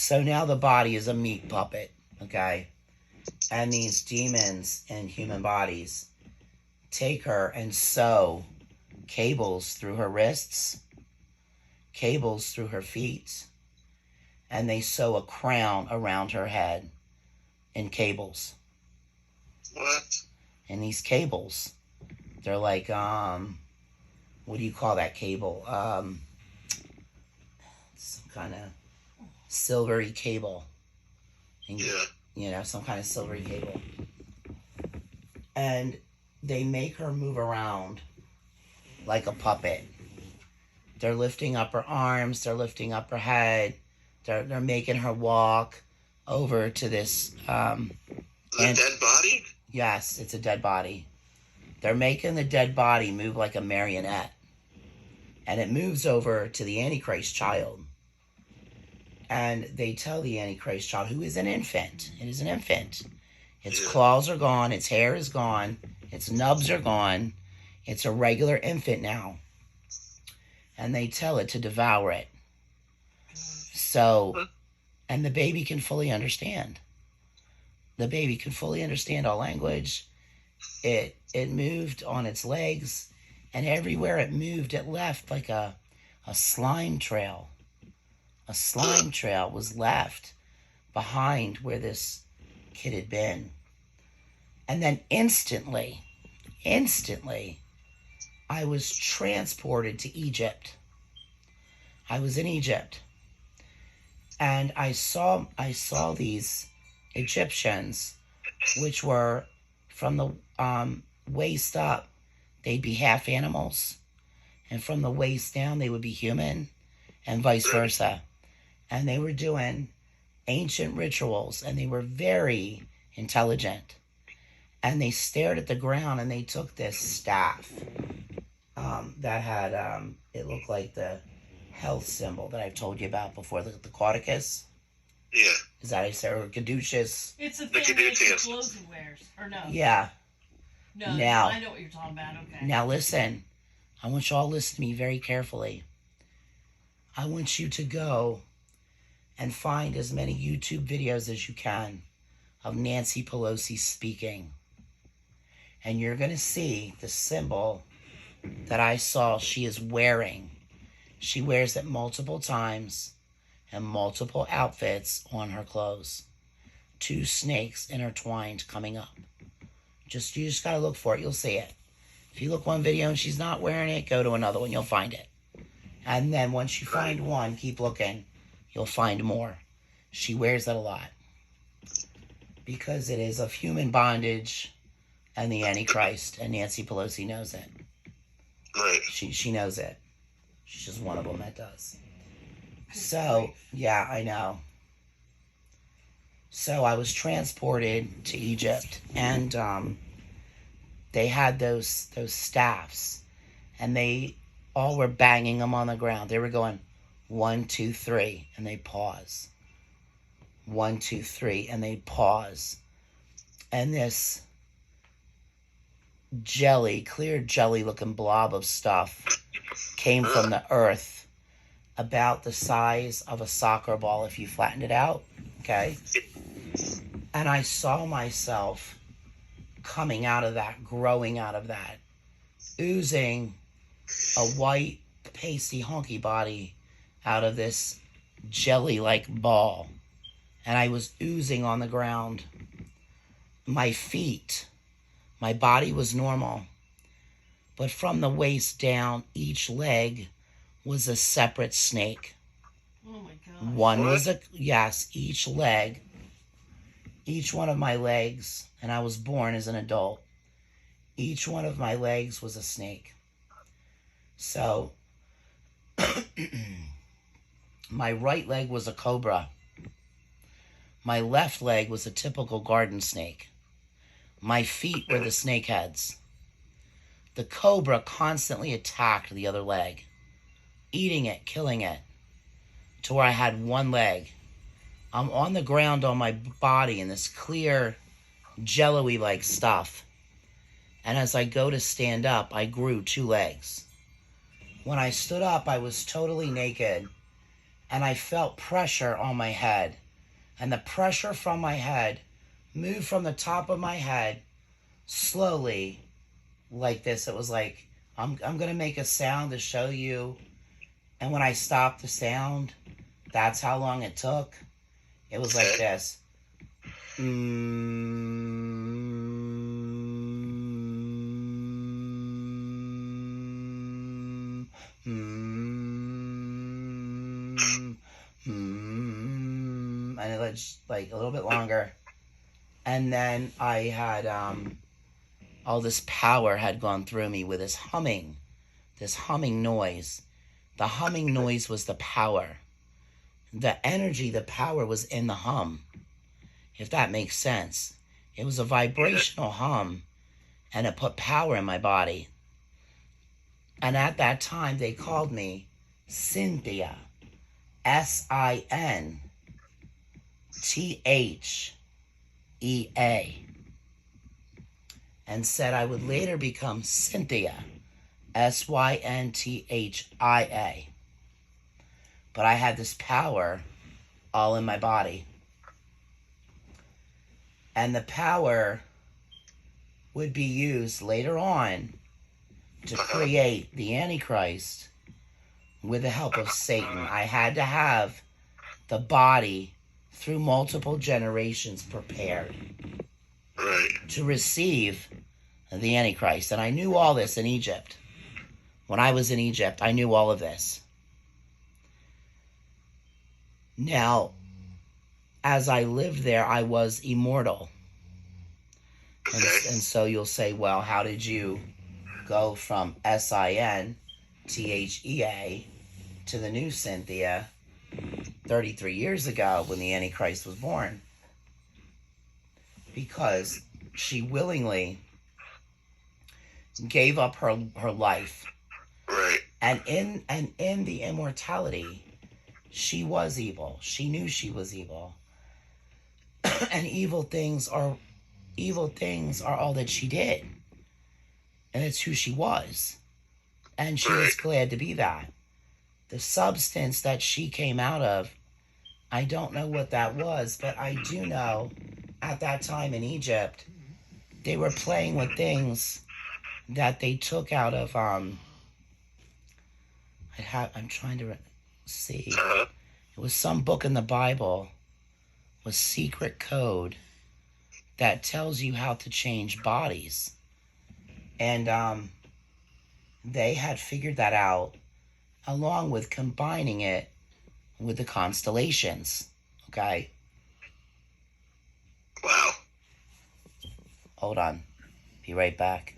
So now the body is a meat puppet, okay? And these demons in human bodies take her and sew cables through her wrists, cables through her feet, and they sew a crown around her head in cables. What? And these cables, they're like, what do you call that cable? Some kind of silvery cable. And, Yeah. you know, some kind of silvery cable. And they make her move around like a puppet. They're lifting up her arms, they're lifting up her head, they're making her walk over to this. The dead body? Yes, it's a dead body. They're making the dead body move like a marionette. And it moves over to the Antichrist child. And they tell the Antichrist child, who is an infant, it is an infant. Its claws are gone, its hair is gone, its nubs are gone. It's a regular infant now. And they tell it to devour it. So, and the baby can fully understand. The baby can fully understand all language. It moved on its legs, and everywhere it moved, it left like a slime trail. A slime trail was left behind where this kid had been. And then instantly, I was transported to Egypt. I was in Egypt. And I saw these Egyptians, which were from the waist up, they'd be half animals. And from the waist down, they would be human, and vice versa. And they were doing ancient rituals, and they were very intelligent. And they stared at the ground, and they took this staff that had, it looked like the health symbol that I've told you about before, the Caduceus. Yeah. Is that how you say it? Or Caduceus? It's the thing that the clothes he wears, or no? Yeah. No, now, I know what you're talking about, okay. Now listen, I want you all to listen to me very carefully. I want you to go and find as many YouTube videos as you can of Nancy Pelosi speaking. And you're going to see the symbol that I saw she is wearing. She wears it multiple times and multiple outfits on her clothes. 2 snakes intertwined coming up. You just got to look for it. You'll see it. If you look one video and she's not wearing it, go to another one. You'll find it. And then once you find one, keep looking. You'll find more. She wears it a lot. Because it is of human bondage and the Antichrist. And Nancy Pelosi knows it. Right. She knows it. She's just one of them that does. So, yeah, I know. So I was transported to Egypt, and they had those staffs, and they all were banging them on the ground. They were going 1, 2, 3, and they pause. 1, 2, 3, and they pause. And this clear jelly-looking blob of stuff came from the earth, about the size of a soccer ball if you flattened it out, okay? And I saw myself coming out of that, growing out of that, oozing a white, pasty, hunky body out of this jelly-like ball. And I was oozing on the ground. My feet, my body was normal. But from the waist down, each leg was a separate snake. Oh my God. One was each leg, each one of my legs, and I was born as an adult. Each one of my legs was a snake. So, my right leg was a cobra. My left leg was a typical garden snake. My feet were the snake heads. The cobra constantly attacked the other leg, eating it, killing it, to where I had one leg. I'm on the ground on my body in this clear, jello-y like stuff. And as I go to stand up, I grew 2 legs. When I stood up, I was totally naked. and I felt pressure on my head. And the pressure from my head moved from the top of my head slowly like this. It was like, I'm going to make a sound to show you. And when I stopped the sound, that's how long it took. It was like this. And it was like a little bit longer. And then I had all this power had gone through me with this humming noise. The humming noise was the power. The energy, the power was in the hum, if that makes sense. It was a vibrational hum, and it put power in my body. And at that time, they called me Cynthia, Sinthea, and said I would later become Cynthia, Synthia. But I had this power all in my body. And the power would be used later on to create the Antichrist with the help of Satan. I had to have the body through multiple generations prepared to receive the Antichrist. And I knew all this in Egypt. When I was in Egypt, I knew all of this. Now, as I lived there, I was immortal. And so you'll say, well, how did you go from Sinthea to the new Cynthia 33 years ago when the Antichrist was born? Because she willingly gave up her life. Right. And in the immortality, she was evil. She knew she was evil. And evil things are all that she did. And it's who she was. And she was glad to be that. The substance that she came out of, I don't know what that was, but I do know at that time in Egypt, they were playing with things that they took out of I'm trying to see. It was some book in the Bible with secret code that tells you how to change bodies. And they had figured that out along with combining it with the constellations. Okay? Wow. Hold on. Be right back.